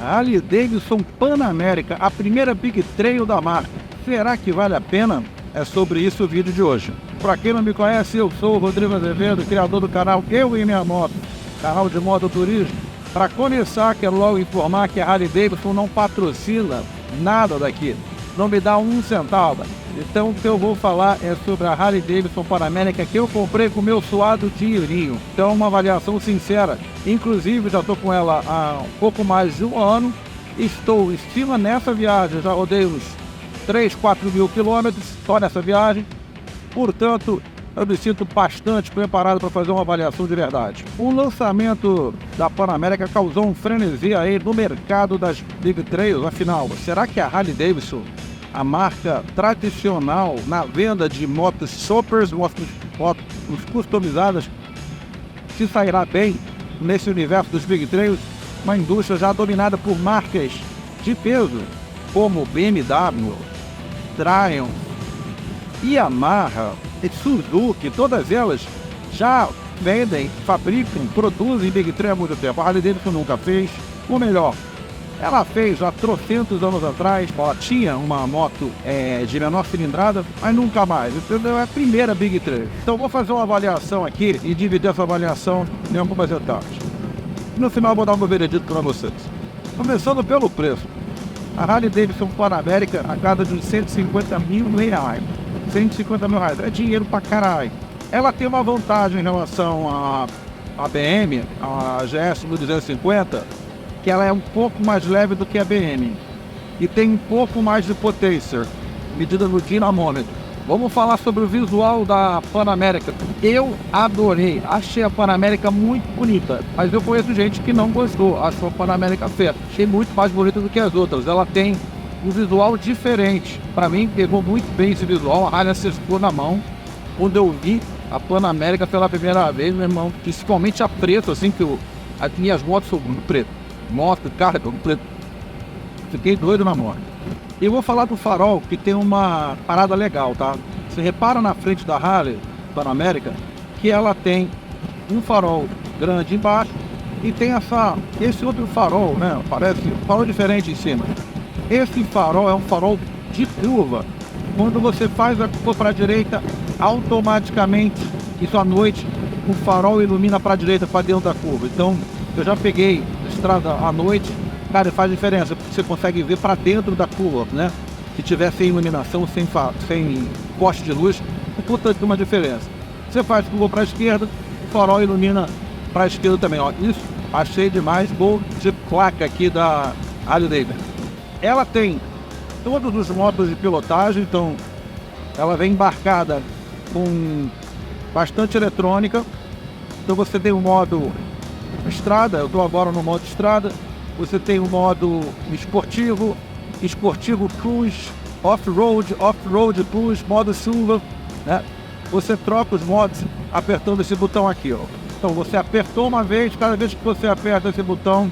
Harley Davidson Pan America, a primeira Big Trail da marca. Será que vale a pena? É sobre isso o vídeo de hoje. Para quem não me conhece, eu sou o Rodrigo Azevedo, criador do canal Eu e Minha Moto, canal de mototurismo. Para começar, quero logo informar que a Harley Davidson não patrocina nada daqui, não me dá um centavo. Então o que eu vou falar é sobre a Harley Davidson Pan America que eu comprei com o meu suado dinheirinho. Então uma avaliação sincera. Inclusive já estou com ela há um pouco mais de um ano. Estima nessa viagem, já rodei uns 3, 4 mil quilômetros só nessa viagem. Portanto, eu me sinto bastante preparado para fazer uma avaliação de verdade. O lançamento da Pan America causou um frenesi aí no mercado das Big Trails. Afinal, será que a Harley Davidson, a marca tradicional na venda de motos shoppers, motos customizadas, se sairá bem nesse universo dos Big Trails? Uma indústria já dominada por marcas de peso como BMW, Triumph, Yamaha, Suzuki, todas elas já vendem, fabricam, produzem Big Trail há muito tempo. A Harley Davidson nunca fez, ou melhor, ela fez há trocentos anos atrás. Ela tinha uma moto de menor cilindrada, mas nunca mais, entendeu? É a primeira Big Trail. Então vou fazer uma avaliação aqui e dividir essa avaliação em algumas etapas. No final vou dar um veredito para vocês. Começando pelo preço. A Harley Davidson Pan America a cada de uns 150 mil reais. 150 mil reais, é dinheiro pra caralho. Ela tem uma vantagem em relação à BM, a GS 250, que ela é um pouco mais leve do que a BM. E tem um pouco mais de potência, medida no dinamômetro. Vamos falar sobre o visual da Pan America. Eu adorei, achei a Pan America muito bonita, mas eu conheço gente que não gostou, achou a Pan America feia. Achei muito mais bonita do que as outras. Ela tem um visual diferente. Para mim, pegou muito bem esse visual. A Harley acertou na mão. Quando eu vi a Pan America pela primeira vez, meu irmão, principalmente a preto, assim, que as minhas motos são preto. Moto, carro, tudo preto. Fiquei doido na moto. E vou falar do farol, que tem uma parada legal, tá? Você repara na frente da Harley Pan America que ela tem um farol grande embaixo e tem esse outro farol, né? Parece um farol diferente em cima. Esse farol é um farol de curva. Quando você faz a curva para a direita, automaticamente, isso à noite, o farol ilumina para a direita, para dentro da curva. Então, eu já peguei estrada à noite, cara, faz diferença, porque você consegue ver para dentro da curva, né? Se tiver sem iluminação, sem poste de luz, puta de uma diferença. Você faz curva para a esquerda, o farol ilumina para a esquerda também, ó. Isso, achei demais, gol de placa aqui da Harley Davidson. Ela tem todos os modos de pilotagem, então ela vem embarcada com bastante eletrônica. Então você tem o modo estrada, eu estou agora no modo estrada. Você tem o modo esportivo, cruise, off-road cruise, modo chuva, né? Você troca os modos apertando esse botão aqui, ó. Então você apertou uma vez, cada vez que você aperta esse botão,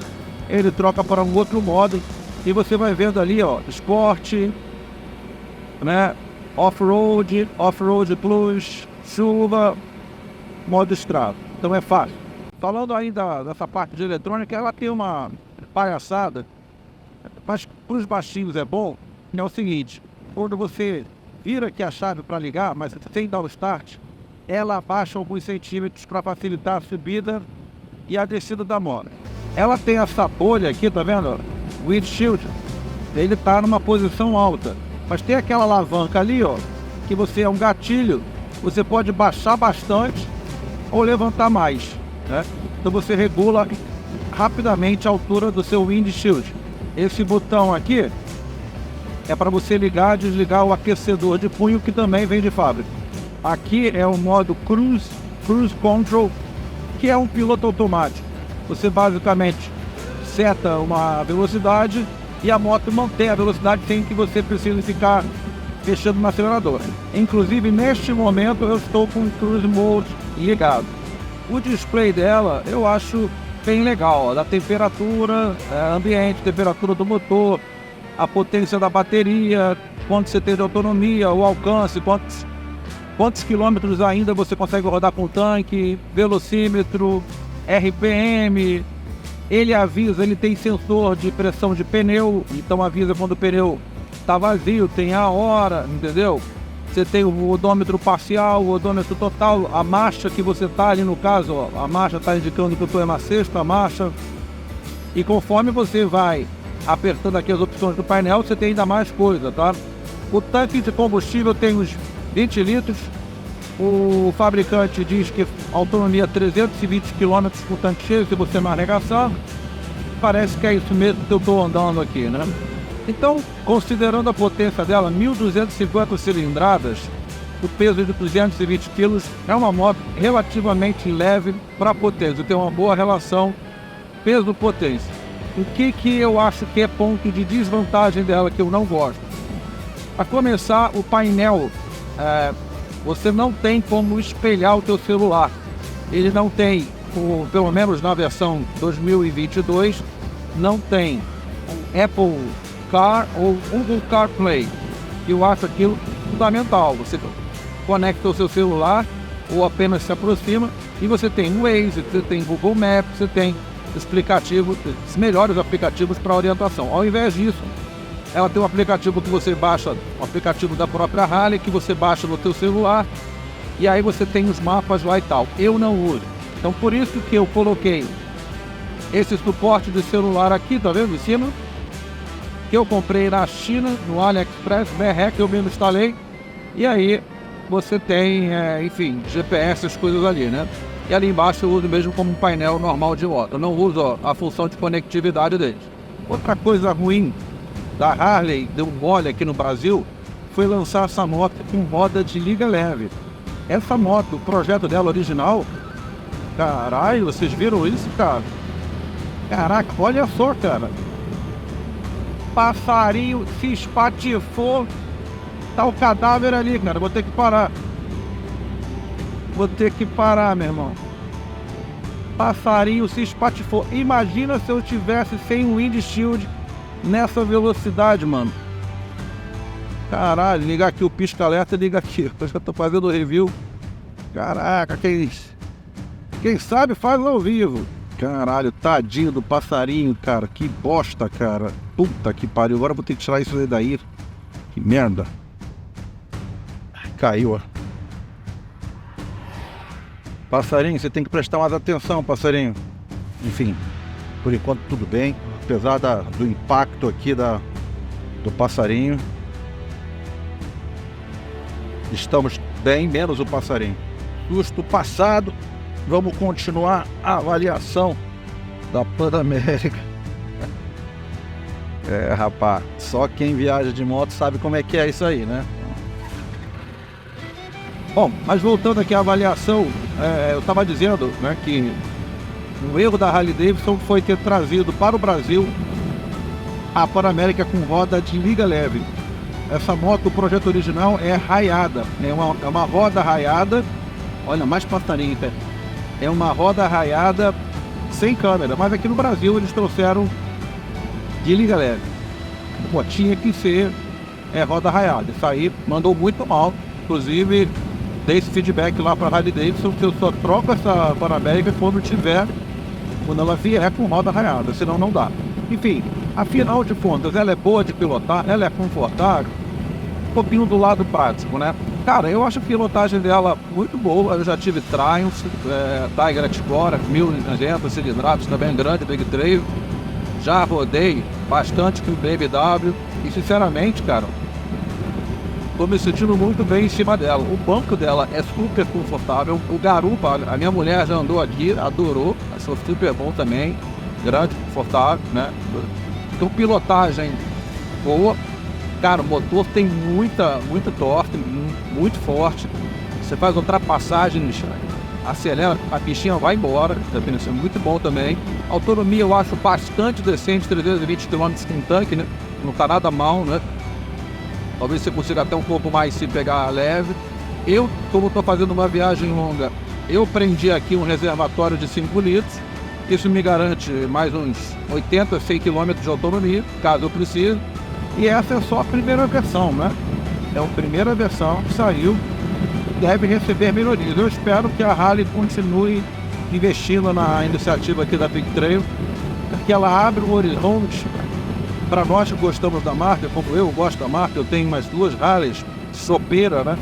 ele troca para um outro modo. E você vai vendo ali, ó, esporte, né, off-road plus, chuva, modo estrada. Então é fácil. Falando ainda dessa parte de eletrônica, ela tem uma palhaçada, mas para os baixinhos é bom, é o seguinte: quando você vira aqui a chave para ligar, mas sem dar o start, ela abaixa alguns centímetros para facilitar a subida e a descida da moto. Ela tem essa bolha aqui, tá vendo? Windshield, ele está numa posição alta, mas tem aquela alavanca ali, ó, que você é um gatilho, você pode baixar bastante ou levantar mais, né? Então você regula rapidamente a altura do seu windshield. Esse botão aqui é para você ligar e desligar o aquecedor de punho, que também vem de fábrica. Aqui é o modo Cruise Control, que é um piloto automático. Você basicamente seta uma velocidade e a moto mantém a velocidade sem que você precise ficar fechando no acelerador. Inclusive, neste momento, eu estou com o Cruise Mode ligado. O display dela eu acho bem legal, ó, da temperatura ambiente, temperatura do motor, a potência da bateria, quanto você tem de autonomia, o alcance, quantos quilômetros ainda você consegue rodar com o tanque, velocímetro, RPM, Ele avisa, ele tem sensor de pressão de pneu, então avisa quando o pneu está vazio, tem a hora, entendeu? Você tem o odômetro parcial, o odômetro total, a marcha que você está ali no caso, ó, a marcha está indicando que eu estou na sexta marcha. E conforme você vai apertando aqui as opções do painel, você tem ainda mais coisa, tá? O tanque de combustível tem uns 20 litros. O fabricante diz que autonomia 320 km com o tanque cheio, se você não arregaçar. Parece que é isso mesmo que eu estou andando aqui, né? Então, considerando a potência dela, 1.250 cilindradas, o peso de 220 kg, é uma moto relativamente leve para potência. Tem uma boa relação peso-potência. O que eu acho que é ponto de desvantagem dela, que eu não gosto? A começar, o painel, você não tem como espelhar o teu celular. Ele não tem, pelo menos na versão 2022, não tem Apple Car ou Google CarPlay. Eu acho aquilo fundamental. Você conecta o seu celular ou apenas se aproxima e você tem o Waze, você tem Google Maps, você tem os melhores aplicativos para orientação. Ao invés disso, ela tem um aplicativo que você baixa, um aplicativo da própria Harley, que você baixa no teu celular, e aí você tem os mapas lá e tal. Eu não uso. Então por isso que eu coloquei esse suporte de celular aqui, tá vendo em cima? Que eu comprei na China, no AliExpress, merreca, eu mesmo instalei. E aí você tem, enfim, GPS, as coisas ali, né? E ali embaixo eu uso mesmo como um painel normal de moto. Eu não uso a função de conectividade deles. Outra coisa ruim da Harley, deu mole aqui no Brasil, foi lançar essa moto com roda de liga leve. Essa moto, o projeto dela original, caralho, vocês viram isso, cara? Caraca, olha só, cara. Passarinho se espatifou. Tá o cadáver ali, cara. Vou ter que parar. Vou ter que parar, meu irmão. Passarinho se espatifou. Imagina se eu tivesse sem um windshield nessa velocidade, mano. Caralho, ligar aqui o pisca-alerta, liga aqui. Eu já tô fazendo review. Caraca, quem sabe faz ao vivo. Caralho, tadinho do passarinho, cara. Que bosta, cara. Puta que pariu. Agora eu vou ter que tirar isso daí. Que merda. Caiu, ó. Passarinho, você tem que prestar mais atenção, passarinho. Enfim, por enquanto tudo bem. Apesar do impacto aqui do passarinho, estamos bem, menos o passarinho. Susto passado. Vamos continuar a avaliação da Pan-América. Rapaz, só quem viaja de moto sabe como é que é isso aí, né? Bom, mas voltando aqui à avaliação, eu estava dizendo, né, que o erro da Harley Davidson foi ter trazido para o Brasil a Pan-América com roda de liga leve. Essa moto, o projeto original é raiada, é uma roda raiada. Olha, mais passarinho, tá? É uma roda raiada sem câmera, mas aqui no Brasil eles trouxeram de liga leve. Pô, tinha que ser roda raiada. Isso aí mandou muito mal. Inclusive, dei esse feedback lá para a Harley Davidson, que eu só troco essa Pan-América quando ela vier com roda raiada, senão não dá. Enfim, afinal de contas, ela é boa de pilotar, ela é confortável, um pouquinho do lado prático, né? Cara, eu acho a pilotagem dela muito boa. Eu já tive Triumph, Tiger Explorer, 1.900 cilindrados, também grande, Big Trail. Já rodei bastante com o BMW e, sinceramente, cara, tô me sentindo muito bem em cima dela. O banco dela é super confortável. O garupa, a minha mulher já andou aqui, adorou. Achou super bom também. Grande, confortável, né? Então, pilotagem boa. Cara, o motor tem muita torque, muito forte. Você faz ultrapassagem, acelera, a bichinha vai embora. Tá vendo? Isso é muito bom também. Autonomia eu acho bastante decente, 320 km com tanque, né? Não tá nada mal, né? Talvez você consiga até um pouco mais se pegar leve. Eu, como estou fazendo uma viagem longa, eu prendi aqui um reservatório de 5 litros. Isso me garante mais uns 80, 100 km de autonomia, caso eu precise. E essa é só a primeira versão, né? É a primeira versão que saiu, deve receber melhorias. Eu espero que a Harley continue investindo na iniciativa aqui da Big Trail que ela abre um horizonte para nós que gostamos da marca, como eu gosto da marca. Eu tenho mais duas Harleys, sopeira, né?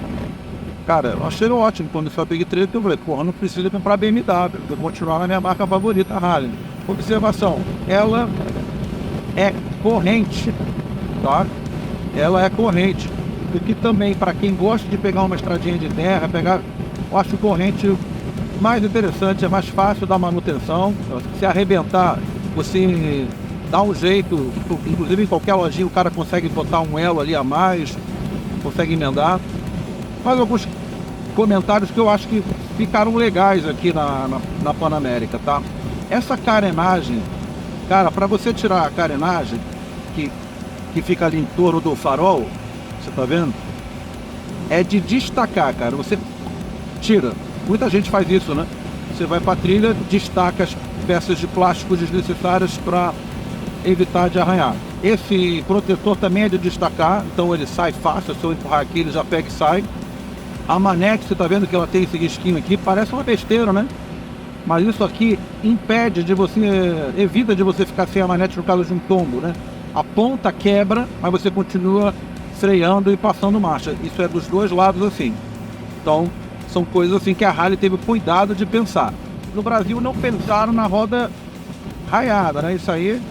Cara, eu achei ótimo quando foi a Big 3, eu falei, porra, não precisa comprar BMW, eu vou continuar na minha marca favorita, a Harley. Observação, ela é corrente, tá? Ela é corrente. O que também, para quem gosta de pegar uma estradinha de terra, eu acho corrente mais interessante, é mais fácil da manutenção. Se arrebentar, você dá um jeito, inclusive em qualquer lojinha o cara consegue botar um elo ali a mais, consegue emendar. Mas alguns comentários que eu acho que ficaram legais aqui na Panamérica, tá? Essa carenagem, cara, para você tirar a carenagem que fica ali em torno do farol, você tá vendo? É de destacar, cara. Você tira. Muita gente faz isso, né? Você vai pra trilha, destaca as peças de plástico desnecessárias para evitar de arranhar. Esse protetor também é de destacar, então ele sai fácil. Se eu empurrar aqui, ele já pega e sai. A manete, você tá vendo que ela tem esse risquinho aqui, parece uma besteira, né? Mas isso aqui impede de você, evita de você ficar sem a manete no caso de um tombo, né? A ponta quebra, mas você continua freando e passando marcha. Isso é dos dois lados assim. Então, são coisas assim que a Harley teve cuidado de pensar. No Brasil não pensaram na roda raiada, né? Isso aí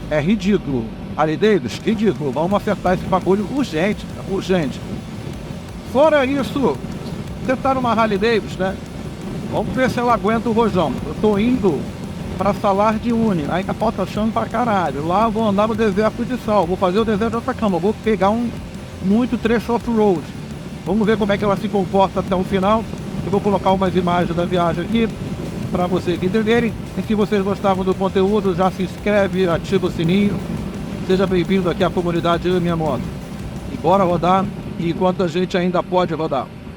é ridículo. Harley Davidson, ridículo. Vamos acertar esse bagulho urgente, urgente. Fora isso, você tá numa Harley Davidson, né? Vamos ver se ela aguenta o rojão. Eu tô indo para Salar de Uyuni, aí capota chão pra caralho. Lá eu vou andar no deserto de sal, vou fazer o deserto de Atacama, vou pegar muito trecho off-road. Vamos ver como é que ela se comporta até o final. Eu vou colocar umas imagens da viagem aqui para vocês entenderem. E se vocês gostavam do conteúdo, já se inscreve, ativa o sininho. Seja bem-vindo aqui à comunidade Eu e Minha Moto. E bora rodar enquanto a gente ainda pode rodar.